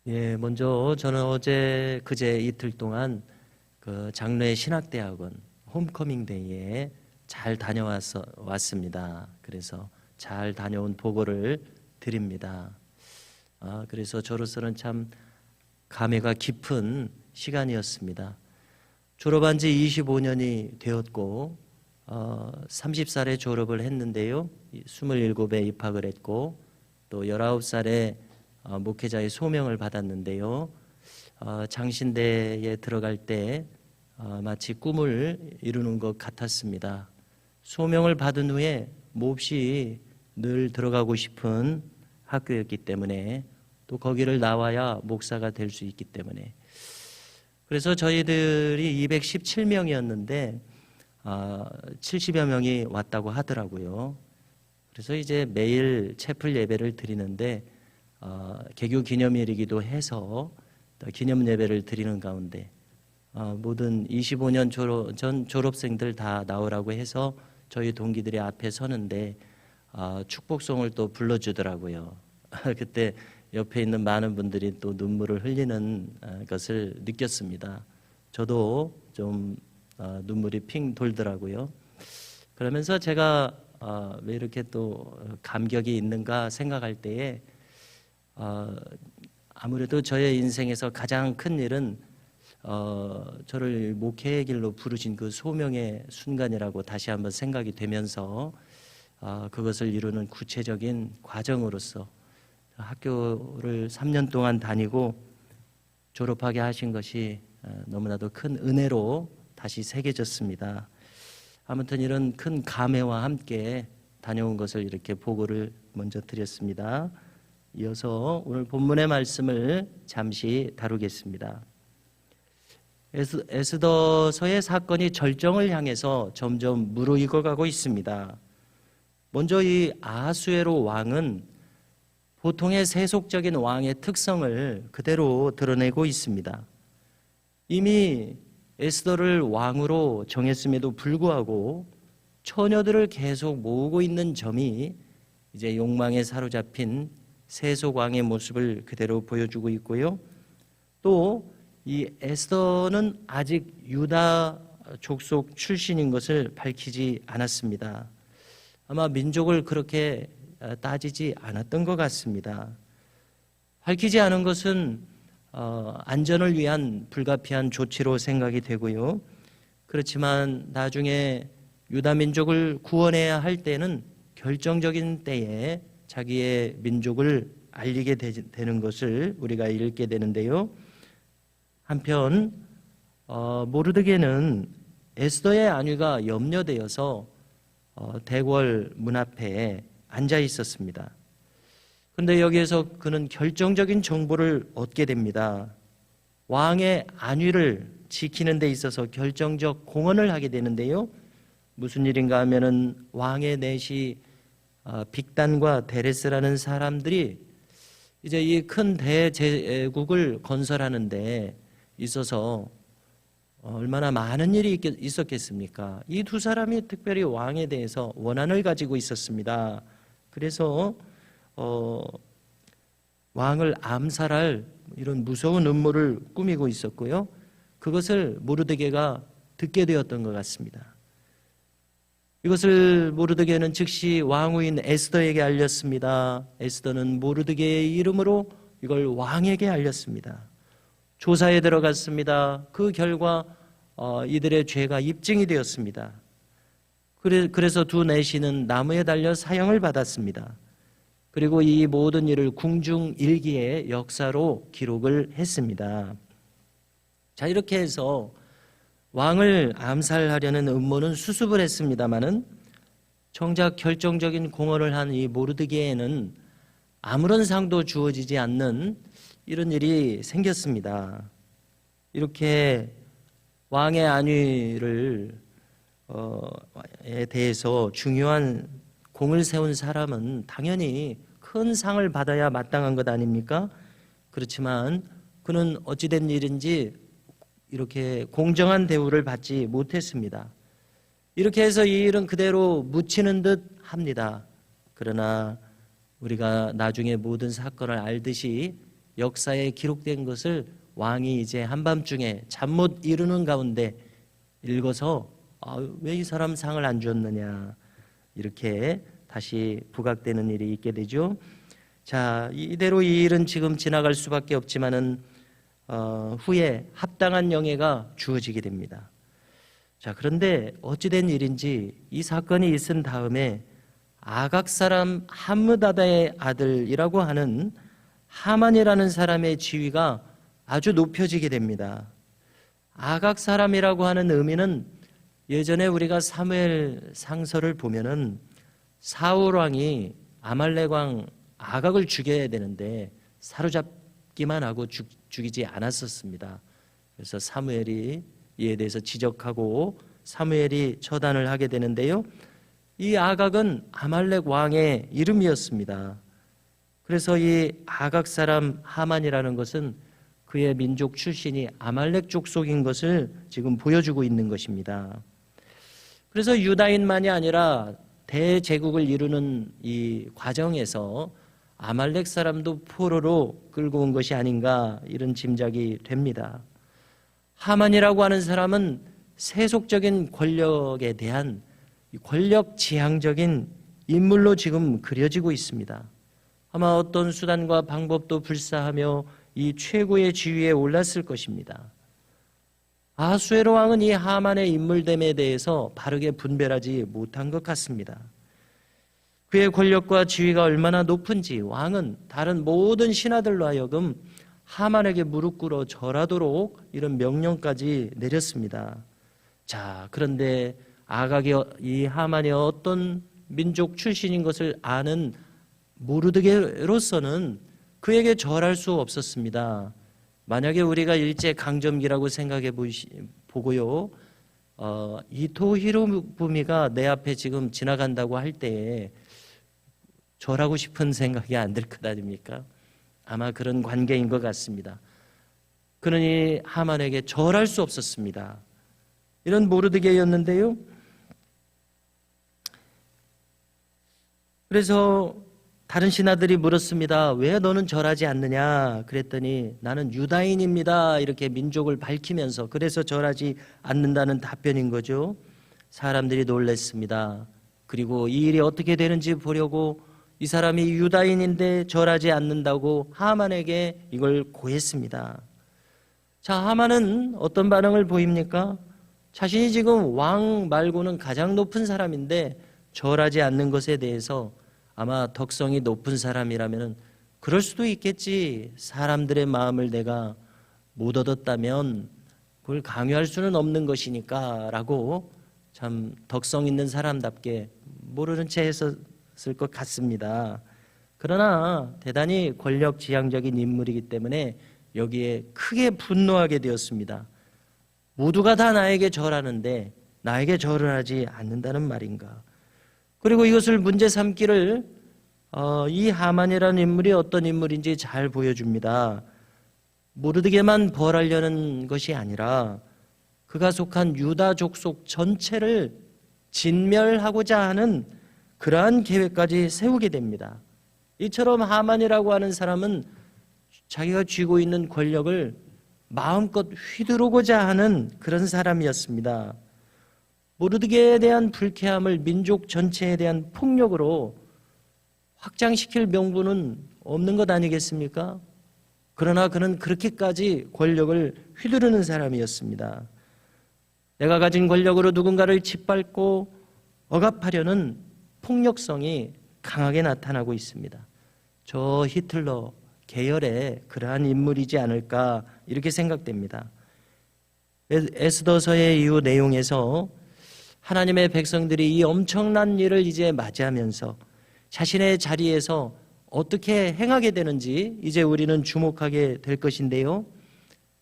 예, 먼저 저는 어제 그제 이틀 동안 그 장로의 신학대학원 홈커밍 데이에 잘 왔습니다. 그래서 잘 다녀온 보고를 드립니다. 그래서 저로서는 참 감회가 깊은 시간이었습니다. 졸업한 지 25년이 되었고 30살에 졸업을 했는데요. 27에 입학을 했고 또 19살에 목회자의 소명을 받았는데요. 장신대에 들어갈 때 마치 꿈을 이루는 것 같았습니다. 소명을 받은 후에 몹시 늘 들어가고 싶은 학교였기 때문에 또 거기를 나와야 목사가 될 수 있기 때문에 그래서 저희들이 217명이었는데 70여 명이 왔다고 하더라고요. 그래서 이제 매일 채플 예배를 드리는데 개교 기념일이기도 해서 기념 예배를 드리는 가운데 모든 25년 전 졸업생들 다 나오라고 해서 저희 동기들이 앞에 서는데 축복송을 또 불러주더라고요. 그때 옆에 있는 많은 분들이 또 눈물을 흘리는 것을 느꼈습니다. 저도 좀 눈물이 핑 돌더라고요. 그러면서 제가 왜 이렇게 또 감격이 있는가 생각할 때에 아무래도 저의 인생에서 가장 큰 일은 저를 목회의 길로 부르신 그 소명의 순간이라고 다시 한번 생각이 되면서 그것을 이루는 구체적인 과정으로서 학교를 3년 동안 다니고 졸업하게 하신 것이 너무나도 큰 은혜로 다시 새겨졌습니다. 아무튼 이런 큰 감회와 함께 다녀온 것을 이렇게 보고를 먼저 드렸습니다. 이어서 오늘 본문의 말씀을 잠시 다루겠습니다. 에스더서의 사건이 절정을 향해서 점점 무르익어가고 있습니다. 먼저 이 아하수에로 왕은 보통의 세속적인 왕의 특성을 그대로 드러내고 있습니다. 이미 에스더를 왕으로 정했음에도 불구하고 처녀들을 계속 모으고 있는 점이 이제 욕망에 사로잡힌 세속 왕의 모습을 그대로 보여주고 있고요. 또 이 에스더는 아직 유다 족속 출신인 것을 밝히지 않았습니다. 아마 민족을 그렇게 따지지 않았던 것 같습니다. 밝히지 않은 것은 안전을 위한 불가피한 조치로 생각이 되고요. 그렇지만 나중에 유다 민족을 구원해야 할 때는 결정적인 때에 자기의 민족을 알리게 되는 것을 우리가 읽게 되는데요. 한편 모르드게는 에스더의 안위가 염려되어서 대궐 문 앞에 앉아 있었습니다. 그런데 여기에서 그는 결정적인 정보를 얻게 됩니다. 왕의 안위를 지키는 데 있어서 결정적 공헌을 하게 되는데요. 무슨 일인가 하면은 왕의 내시 빅단과 데레스라는 사람들이 이제 이 큰 대제국을 건설하는 데 있어서 얼마나 많은 일이 있었겠습니까? 이 두 사람이 특별히 왕에 대해서 원한을 가지고 있었습니다. 그래서 왕을 암살할 이런 무서운 음모를 꾸미고 있었고요. 그것을 모르드게가 듣게 되었던 것 같습니다. 이것을 모르드게는 즉시 왕후인 에스더에게 알렸습니다. 에스더는 모르드게의 이름으로 이걸 왕에게 알렸습니다. 조사에 들어갔습니다. 그 결과 이들의 죄가 입증이 되었습니다. 그래서 두 내시는 나무에 달려 사형을 받았습니다. 그리고 이 모든 일을 궁중일기의 역사로 기록을 했습니다. 자, 이렇게 해서 왕을 암살하려는 음모는 수습을 했습니다마는 정작 결정적인 공헌을 한 이 모르드게에는 아무런 상도 주어지지 않는 이런 일이 생겼습니다. 이렇게 왕의 안위를 에 대해서 중요한 공을 세운 사람은 당연히 큰 상을 받아야 마땅한 것 아닙니까? 그렇지만 그는 어찌된 일인지 이렇게 공정한 대우를 받지 못했습니다. 이렇게 해서 이 일은 그대로 묻히는 듯 합니다. 그러나 우리가 나중에 모든 사건을 알듯이 역사에 기록된 것을 왕이 이제 한밤중에 잠 못 이루는 가운데 읽어서 왜 이 사람 상을 안 줬느냐 이렇게 다시 부각되는 일이 있게 되죠. 자, 이대로 이 일은 지금 지나갈 수밖에 없지만은 후에 합당한 영예가 주어지게 됩니다. 자, 그런데 어찌된 일인지 이 사건이 있은 다음에 아각 사람 함므다다의 아들이라고 하는 하만이라는 사람의 지위가 아주 높여지게 됩니다. 아각 사람이라고 하는 의미는 예전에 우리가 사무엘 상서를 보면은 사울 왕이 아말렉 왕 아각을 죽여야 되는데 사로잡기만 하고 죽이지 않았었습니다. 그래서 사무엘이 이에 대해서 지적하고 사무엘이 처단을 하게 되는데요. 이 아각은 아말렉 왕의 이름이었습니다. 그래서 이 아각 사람 하만이라는 것은 그의 민족 출신이 아말렉 족속인 것을 지금 보여주고 있는 것입니다. 그래서 유다인만이 아니라 대제국을 이루는 이 과정에서 아말렉 사람도 포로로 끌고 온 것이 아닌가 이런 짐작이 됩니다. 하만이라고 하는 사람은 세속적인 권력에 대한 권력 지향적인 인물로 지금 그려지고 있습니다. 아마 어떤 수단과 방법도 불사하며 이 최고의 지위에 올랐을 것입니다. 아수에로 왕은 이 하만의 인물됨에 대해서 바르게 분별하지 못한 것 같습니다. 그의 권력과 지위가 얼마나 높은지 왕은 다른 모든 신하들로 하여금 하만에게 무릎 꿇어 절하도록 이런 명령까지 내렸습니다. 자, 그런데 아각이 이 하만이 어떤 민족 출신인 것을 아는 모르드게로서는 그에게 절할 수 없었습니다. 만약에 우리가 일제 강점기라고 생각해 보고요, 이토 히로부미가 내 앞에 지금 지나간다고 할 때에 절하고 싶은 생각이 안 들 것 아닙니까? 아마 그런 관계인 것 같습니다. 그는 이 하만에게 절할 수 없었습니다. 이런 모르드게였는데요. 그래서 다른 신하들이 물었습니다. 왜 너는 절하지 않느냐? 그랬더니 나는 유다인입니다. 이렇게 민족을 밝히면서 그래서 절하지 않는다는 답변인 거죠. 사람들이 놀랐습니다. 그리고 이 일이 어떻게 되는지 보려고 이 사람이 유다인인데 절하지 않는다고 하만에게 이걸 고했습니다. 자, 하만은 어떤 반응을 보입니까? 자신이 지금 왕 말고는 가장 높은 사람인데 절하지 않는 것에 대해서 아마 덕성이 높은 사람이라면 그럴 수도 있겠지. 사람들의 마음을 내가 못 얻었다면 그걸 강요할 수는 없는 것이니까 라고 참 덕성 있는 사람답게 모르는 채 했었을 것 같습니다. 그러나 대단히 권력 지향적인 인물이기 때문에 여기에 크게 분노하게 되었습니다. 모두가 다 나에게 절하는데 나에게 절을 하지 않는다는 말인가. 그리고 이것을 문제 삼기를 이 하만이라는 인물이 어떤 인물인지 잘 보여줍니다. 모르드게만 벌하려는 것이 아니라 그가 속한 유다 족속 전체를 진멸하고자 하는 그러한 계획까지 세우게 됩니다. 이처럼 하만이라고 하는 사람은 자기가 쥐고 있는 권력을 마음껏 휘두르고자 하는 그런 사람이었습니다. 모르드게에 대한 불쾌함을 민족 전체에 대한 폭력으로 확장시킬 명분은 없는 것 아니겠습니까? 그러나 그는 그렇게까지 권력을 휘두르는 사람이었습니다. 내가 가진 권력으로 누군가를 짓밟고 억압하려는 폭력성이 강하게 나타나고 있습니다. 저 히틀러 계열의 그러한 인물이지 않을까 이렇게 생각됩니다. 에스더서의 이후 내용에서 하나님의 백성들이 이 엄청난 일을 이제 맞이하면서 자신의 자리에서 어떻게 행하게 되는지 이제 우리는 주목하게 될 것인데요.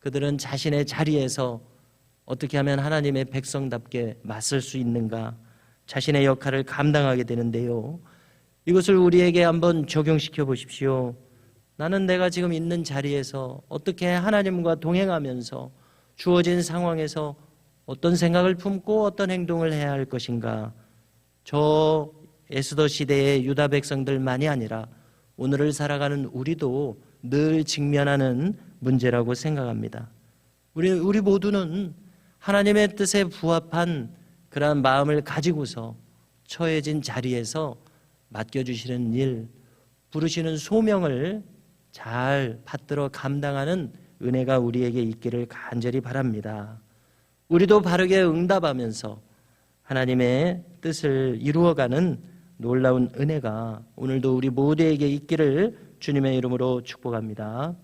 그들은 자신의 자리에서 어떻게 하면 하나님의 백성답게 맞설 수 있는가, 자신의 역할을 감당하게 되는데요. 이것을 우리에게 한번 적용시켜 보십시오. 나는 내가 지금 있는 자리에서 어떻게 하나님과 동행하면서 주어진 상황에서 어떤 생각을 품고 어떤 행동을 해야 할 것인가. 저 에스더 시대의 유다 백성들만이 아니라 오늘을 살아가는 우리도 늘 직면하는 문제라고 생각합니다. 우리 모두는 하나님의 뜻에 부합한 그러한 마음을 가지고서 처해진 자리에서 맡겨주시는 일, 부르시는 소명을 잘 받들어 감당하는 은혜가 우리에게 있기를 간절히 바랍니다. 우리도 바르게 응답하면서 하나님의 뜻을 이루어가는 놀라운 은혜가 오늘도 우리 모두에게 있기를 주님의 이름으로 축복합니다.